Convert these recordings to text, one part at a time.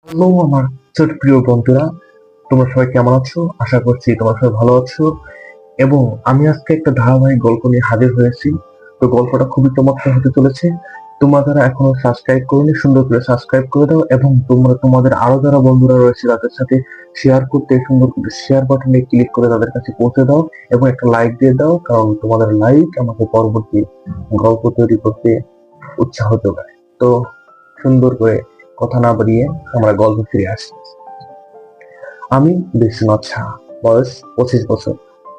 Hello আমার ছোট প্রিয় বন্ধুরা, তোমরা সবাই কেমন আছো? আশা করছি তোমরা সবাই ভালো আছো। এবং আমি আজকে একটা ধারাবাহিক গল্প নিয়ে হাজির হয়েছি। তো গল্পটা খুবই চমৎকার হতে চলেছে। তোমরা যারা এখনো সাবস্ক্রাইব করোনি, সুন্দর করে সাবস্ক্রাইব করে দাও এবং তোমরা তোমাদের আরো যারা বন্ধুরা রয়েছে তাদের সাথে শেয়ার করতে সুন্দর করে শেয়ার বাটনে ক্লিক করে তাদের কাছে পৌঁছে দাও এবং একটা লাইক দিয়ে দাও, কারণ তোমাদের লাইক আমাকে পরবর্তী গল্প তৈরি করতে উৎসাহ যোগায়। তো সুন্দর করে কথা না বাড়িয়ে আমরা গল্প ফিরে আসি। আমি বিশ্বনাথ সাহা, বয়স 25 বছর।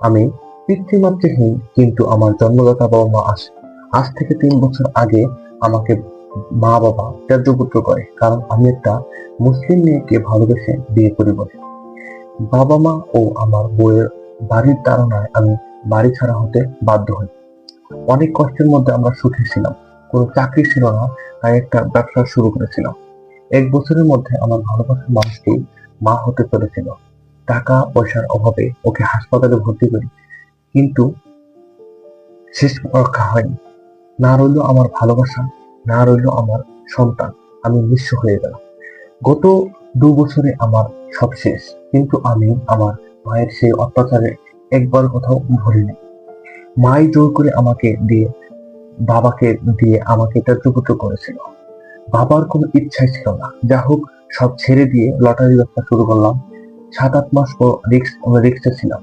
আমি পিতৃমাতৃহীন, কিন্তু আমার জন্মদাতা বাবা মা আছে। আজ থেকে 3 বছর আগে আমাকে মা বাবা ত্যায্যপুত্র করে, কারণ আমি একটা মুসলিম মেয়েকে ভালোবেসে বিয়ে করি বলে। বাবা মা ও আমার বউয়ের বাড়ির তাড়নায় আমি বাড়ি ছাড়া হতে বাধ্য হই। অনেক কষ্টের মধ্যে আমরা সুখী ছিলাম। কোনো চাকরি ছিল না, তাই একটা ব্যবসা শুরু করেছিলাম। 1 বছরের মধ্যে আমার ভালোবাসার মানুষটি মা হতে চলেছিল। টাকা পয়সার অভাবে ওকে হাসপাতালে ভর্তি করি, কিন্তু শেষ রক্ষা হয়নি। না রইল আমার ভালোবাসা, না রইল আমার সন্তান। আমি নিঃস্ব হয়ে গেলাম। গত 2 বছরে আমার সব শেষ, কিন্তু আমি আমার মায়ের সেই অত্যাচারে একবার কোথাও ভুলিনি। মাই জোর করে বাবাকে দিয়ে আমাকে ত্যায্যপুত্র করেছিল। বাবার কোনো ইচ্ছাই ছিল না। যা হোক, সব ছেড়ে দিয়ে লটারি ব্যবসা শুরু করলাম। 7-8 মাস পর রিক্সে ছিলাম।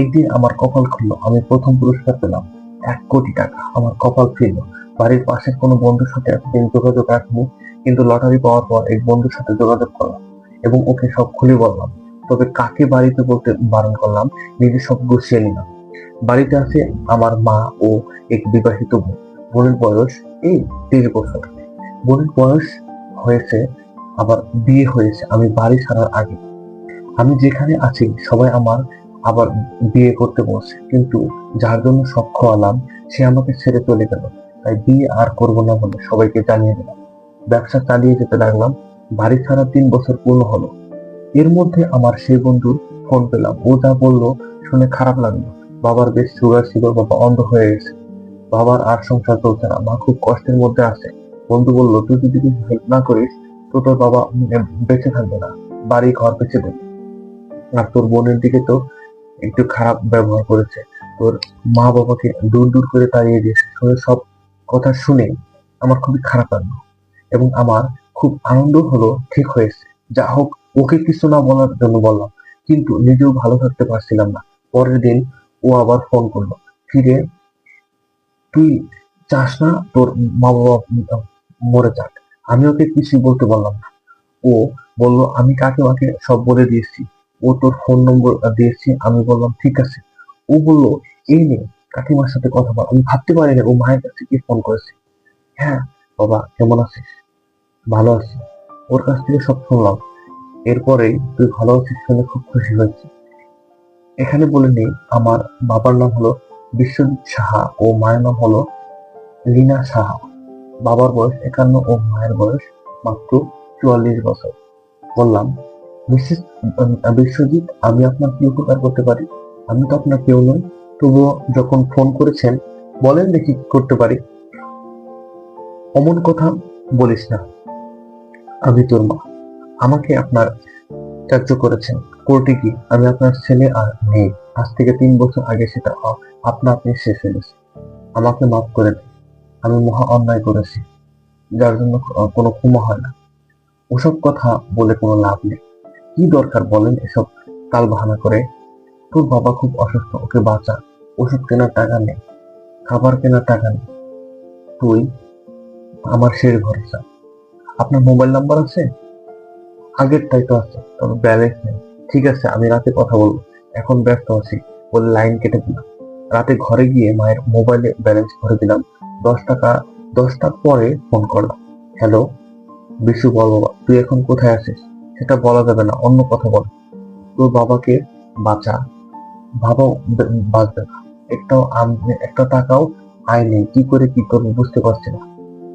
একদিন আমার কপাল খুললো, আমি প্রথম পুরস্কার পেলাম। 1 কোটি টাকা। আমার কপাল ফিরল। বাড়ির পাশের কোনো বন্ধুর সাথে এতদিন যোগাযোগ রাখিনি, কিন্তু লটারি পাওয়ার পর এক বন্ধুর সাথে যোগাযোগ করলাম এবং ওকে সব খুলে বললাম। তবে কাকে বাড়িতে বলতে বারণ করলাম, নিজে সব গুছিয়ে নিলাম। বাড়িতে আছে আমার মা ও এক বিবাহিত বোন। বোনের বয়স এই 30 বছর। বোনের বয়স হয়েছে, আবার বিয়ে হয়েছে আমি বাড়ি ছাড়ার আগে। আমি যেখানে আছি সবাই আমার আবার বিয়ে করতে বলছে, কিন্তু যার জন্য সব খোয়ালাম সে আমাকে ছেড়ে চলে গেল। তাই বিয়ে আর করবো না বলে সবাইকে জানিয়ে দিলাম। ব্যবসা চালিয়ে যেতে লাগলাম। বাড়ি ছাড়া 3 বছর পূর্ণ হলো। এর মধ্যে আমার সেই বন্ধুর ফোন পেলাম। ও যা বললো শুনে খারাপ লাগলো। বাবার বেশ সুগার ছিল, বাবা অন্ধ হয়ে গেছে। বাবার আর সংসার চলছে না, মা খুব কষ্টের মধ্যে আছে। বন্ধু বলল, তুই যদি কিছু হেল্প না করিস তো তোর বাবা বেঁচে থাকবে না, বাড়ি ঘর বেঁচে দেবে। আর তোর বোনের দিকে তো একটু খারাপ ব্যবহার করেছে, তোর মা বাবাকে দূর দূর করে তাড়িয়ে দিয়েছে। সব কথা শুনে আমার খুবই খারাপ লাগলো এবং আমার খুব আনন্দ হলো। ঠিক হয়েছে, যা হোক, ওকে কিছু না বলার জন্য বললাম, কিন্তু নিজেও ভালো থাকতে পারছিলাম না। পরের দিন ও আবার ফোন করলো, ফিরে, তুই চাস না তোর মা বাবা মরে যাক? আমি ওকে কিছুই বলতে পারলাম না। ও বলল, আমি কাকিমাকে সব বলে দিয়েছি, ও তোর ফোন নম্বর দিয়েছি। আমি বললাম ঠিক আছে। ও বলল, এই নে, কাকিমার সাথে কথা বল। আমি ভাবতে পারিনি ও মায়ের কাছে কি ফোন করেছে। হ্যাঁ বাবা, কেমন আছিস? ভালো আছি। ওর কাছ থেকে সব শুনলাম। এরপরেই তুই ভালো আছিস শুনে খুব খুশি হয়েছি। এখানে বলে নেই, আমার বাবার নাম হলো বিশ্বজিৎ সাহা ও মায়ের নাম হলো লীনা সাহা। বাবার বয়স 51 ও মায়ের বয়স মাত্র 44 বছর। বললাম, মিসেস বিশ্বজিৎ, আমি আপনার কি উপকার করতে পারি? আমি তো আপনার কেউ নই, তবুও যখন ফোন করেছেন বলেন দেখি কি করতে পারি। অমন কথা বলিস না, আমি তোর মা। আমাকে আপনার ত্যায্য করেছেন। কোর্টে কি আমি আপনার ছেলে আর মেয়ে? আজ থেকে 3 বছর আগে সেটা আপনা আপনি শেষ হয়ে গেছে। আমাকে মাফ করে দিন। আমি মহা অন্যায় করেছি, যার জন্য কোনো ক্ষমা হয় না। ওসব কথা বলে কোনো লাভ নেই। কি দরকার বলেন এসব তালবাহানা করে? তোর বাবা খুব অসুস্থ, ওকে বাঁচা। ওষুধ কেনার টাকা নেই, খাবার কেনার টাকা নেই। তুই আমার শেষ ভরসা। আপনার মোবাইল নাম্বার আছে? আগেরটাই তো আছে, তবে ব্যালেন্স নেই। ঠিক আছে, আমি রাতে কথা বলবো, এখন ব্যস্ত আছি বলে লাইন কেটে দিলাম। রাতে ঘরে গিয়ে মায়ের মোবাইলে ব্যালেন্স ভরে দিলাম। 10 টাকা। 10টা পরে ফোন করলাম। হ্যালো বিশু, বল বাবা, তুই এখন কোথায় আছিস? সেটা বলা যাবে না, অন্য কথা বল। তোর বাবাকে বাঁচা। বাবাও বাঁচবে না। একটা টাকাও আয় নেই, কি করে কি করবো বুঝতে পারছি না।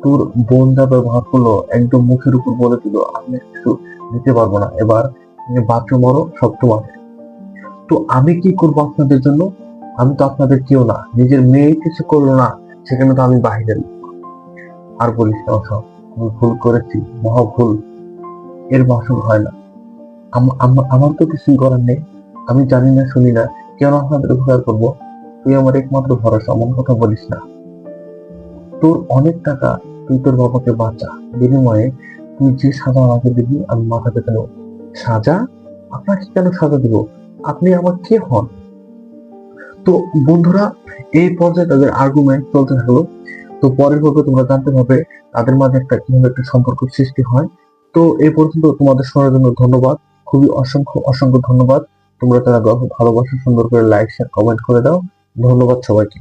তোর বোন যা ব্যবহার করলো, একদম মুখের উপর বলে দিল, আমি আর কিছু দিতে পারবো না, এবার বাঁচো মরো সব তোমাদের। তো আমি কি করবো আপনাদের জন্য? আমি তো আপনাদের কেউ না, নিজের মেয়ে কিছু করলো না সেখানে তো আমি বাহিরে। আর বলিস না সব, আমি ভুল করেছি, মহা ভুল। এর বাসন হয় না। আমার তো কিছুই করার নেই। আমি জানি না শুনি না, কেন আপনাদের উপকার করবো? তুই আমার একমাত্র ভরসা, এমন কথা বলিস না। তোর অনেক টাকা, তুই তোর বাবাকে বাঁচা, বিনিময়ে তুই যে সাজা আমাকে দিবি আমি মাথা পেতে নেব। সাজা? আপনাকে কেন সাজা দিব? আপনি আমার কে হন? তো বন্ধুরা, এই পর্যায়ে তাদের আর্গুমেন্ট চলতে থাকলো। তো পরের পর্বে তোমরা জানতে পারবে তাদের মাঝে কিভাবে একটা সম্পর্ক সৃষ্টি হয়। তো এই পর্যন্ত তোমাদের শোনার জন্য ধন্যবাদ। খুবই অসংখ্য অসংখ্য ধন্যবাদ। তোমরা তারা ভালোবাসা সুন্দর করে লাইক শেয়ার কমেন্ট করে দাও। ধন্যবাদ সবাইকে।